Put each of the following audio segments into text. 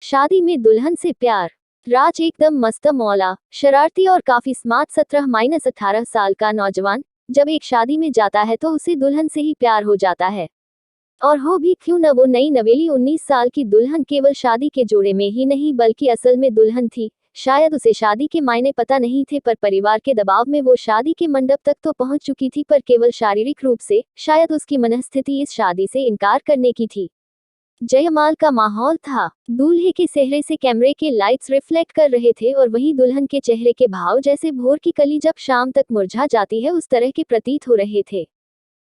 शादी में दुल्हन से प्यार। राज एकदम मस्त मौला, शरारती और काफी स्मार्ट 17-18 साल का नौजवान जब एक शादी में जाता है तो उसे दुल्हन से ही प्यार हो जाता है। और हो भी क्यों न वो नई नवेली 19 साल की दुल्हन केवल शादी के जोड़े में ही नहीं बल्कि असल में दुल्हन थी। शायद उसे शादी के मायने पता नहीं थे पर परिवार के दबाव में वो शादी के मंडप तक तो पहुंच चुकी थी पर केवल शारीरिक रूप से। शायद उसकी मनस्थिति इस शादी से इनकार करने की थी। जयमाल का माहौल था। दूल्हे के चेहरे से कैमरे के लाइट्स रिफ्लेक्ट कर रहे थे और वहीं दुल्हन के चेहरे के भाव जैसे भोर की कली जब शाम तक मुरझा जाती है उस तरह के प्रतीत हो रहे थे।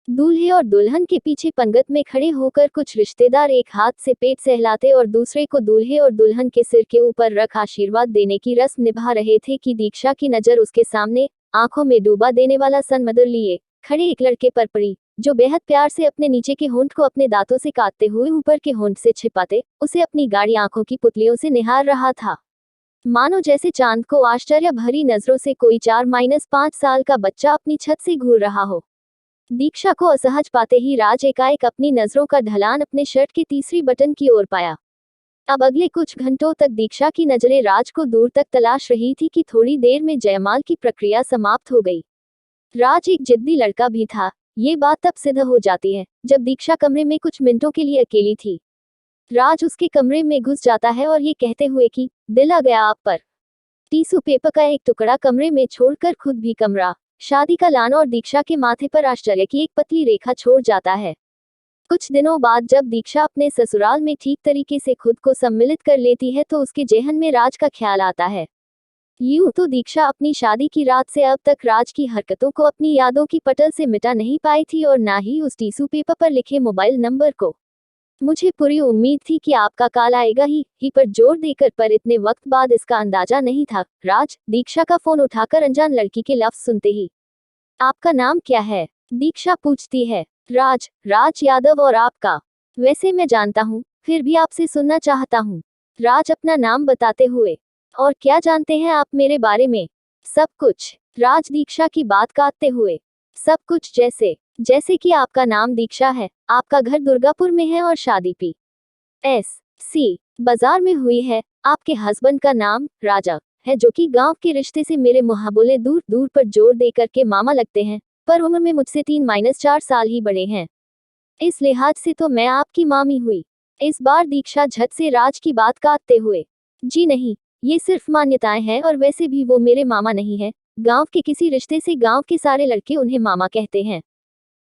दूल्हे और दुल्हन के पीछे पंगत में खड़े होकर कुछ रिश्तेदार एक हाथ से पेट सहलाते और दूसरे को दूल्हे और दुल्हन के सिर के ऊपर रख आशीर्वाद देने की रस्म निभा रहे थे कि दीक्षा की नजर उसके सामने आंखों में डूबा देने वाला सनमदर लिए खड़े एक लड़के पर पड़ी, जो बेहद प्यार से अपने नीचे के होंठ को अपने दांतों से काटते हुए ऊपर के होंठ से छिपाते उसे अपनी गाढ़ी आंखों की पुतलियों से निहार रहा था। मानो जैसे चांद को आश्चर्य भरी नजरों से कोई 4-5 साल का बच्चा अपनी छत से घूर रहा हो। दीक्षा को असहज पाते ही राज एकाएक अपनी नजरों का ढलान अपने शर्ट के तीसरी बटन की ओर पाया। अब अगले कुछ घंटों तक दीक्षा की नजरें राज को दूर तक तलाश रही थी कि थोड़ी देर में जयमाल की प्रक्रिया समाप्त हो गई। राज एक जिद्दी लड़का भी था। ये बात तब सिद्ध हो जाती है जब दीक्षा कमरे में कुछ मिनटों के लिए अकेली थी। राज उसके कमरे में घुस जाता है और ये कहते हुए कि दिल आ गया आप पर। टिश्यू पेपर का एक टुकड़ा कमरे में छोड़कर खुद भी कमरा, शादी का लान और दीक्षा के माथे पर आश्चर्य की एक पतली रेखा छोड़ जाता है। कुछ दिनों बाद जब दीक्षा अपने ससुराल में ठीक तरीके से खुद को सम्मिलित कर लेती है तो उसके जेहन में राज का ख्याल आता है। यूं तो दीक्षा अपनी शादी की रात से अब तक राज की हरकतों को अपनी यादों की पटल से मिटा नहीं पाई थी और ना ही उस टिश्यू पेपर पर लिखे मोबाइल नंबर को। मुझे पूरी उम्मीद थी कि आपका कॉल आएगा ही पर जोर देकर, पर इतने वक्त बाद इसका अंदाजा नहीं था। राज, दीक्षा का फोन उठाकर अनजान लड़की के लफ्ज सुनते ही, आपका नाम क्या है? दीक्षा पूछती है। राज, राज यादव। और आपका? वैसे मैं जानता हूँ, फिर भी आपसे सुनना चाहता हूँ। राज अपना नाम बताते हुए। और क्या जानते हैं आप मेरे बारे में? सब कुछ। राज दीक्षा की बात काटते हुए। सब कुछ जैसे कि आपका नाम दीक्षा है, आपका घर दुर्गापुर में है और शादी PSC बाजार में हुई है। आपके हस्बैंड का नाम राजा है जो कि गांव के रिश्ते से मेरे मुहाबोले दूर दूर पर जोर देकर के मामा लगते हैं, पर उम्र में मुझसे 3-4 साल ही बड़े हैं। इस लिहाज से तो मैं आपकी मामी हुई। इस बार दीक्षा झट से राज की बात काटते हुए। जी नहीं, ये सिर्फ मान्यताएं हैं और वैसे भी वो मेरे मामा नहीं है। गांव के किसी रिश्ते से गांव के सारे लड़के उन्हें मामा कहते हैं।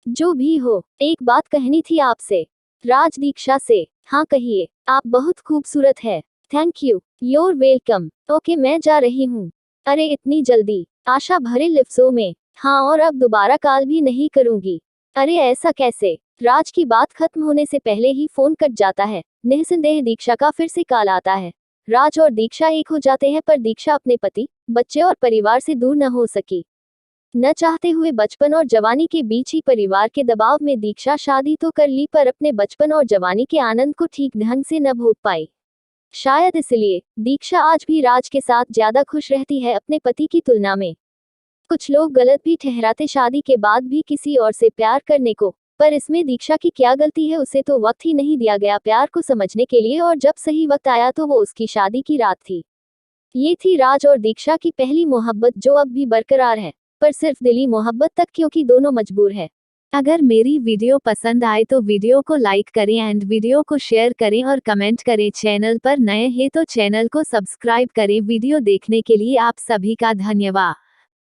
जो भी हो, एक बात कहनी थी आपसे। राज दीक्षा से। हाँ कहिए। आप बहुत खूबसूरत है। Thank you. Your welcome. Okay मैं जा रही हूँ। अरे इतनी जल्दी? आशा भरे लफ्जों में। हाँ, और अब दोबारा कॉल भी नहीं करूंगी। अरे ऐसा कैसे? राज की बात खत्म होने से पहले ही फोन कट जाता है। निस्संदेह दीक्षा का फिर से कॉल आता है। राज और दीक्षा एक हो जाते हैं पर दीक्षा अपने पति, बच्चे और परिवार से दूर न हो सकी। न चाहते हुए बचपन और जवानी के बीच ही परिवार के दबाव में दीक्षा शादी तो कर ली पर अपने बचपन और जवानी के आनंद को ठीक ढंग से न भोग पाई। शायद इसलिए दीक्षा आज भी राज के साथ ज्यादा खुश रहती है अपने पति की तुलना में। कुछ लोग गलत भी ठहराते शादी के बाद भी किसी और से प्यार करने को, पर इसमें दीक्षा की क्या गलती है? उसे तो वक्त ही नहीं दिया गया प्यार को समझने के लिए और जब सही वक्त आया तो वो उसकी शादी की रात थी। ये थी राज और दीक्षा की पहली मोहब्बत जो अब भी बरकरार है, पर सिर्फ दिली मोहब्बत तक, क्योंकि दोनों मजबूर है। अगर मेरी वीडियो पसंद आए तो वीडियो को लाइक करें एंड वीडियो को शेयर करें और कमेंट करें। चैनल पर नए हैं तो चैनल को सब्सक्राइब करें। वीडियो देखने के लिए आप सभी का धन्यवाद।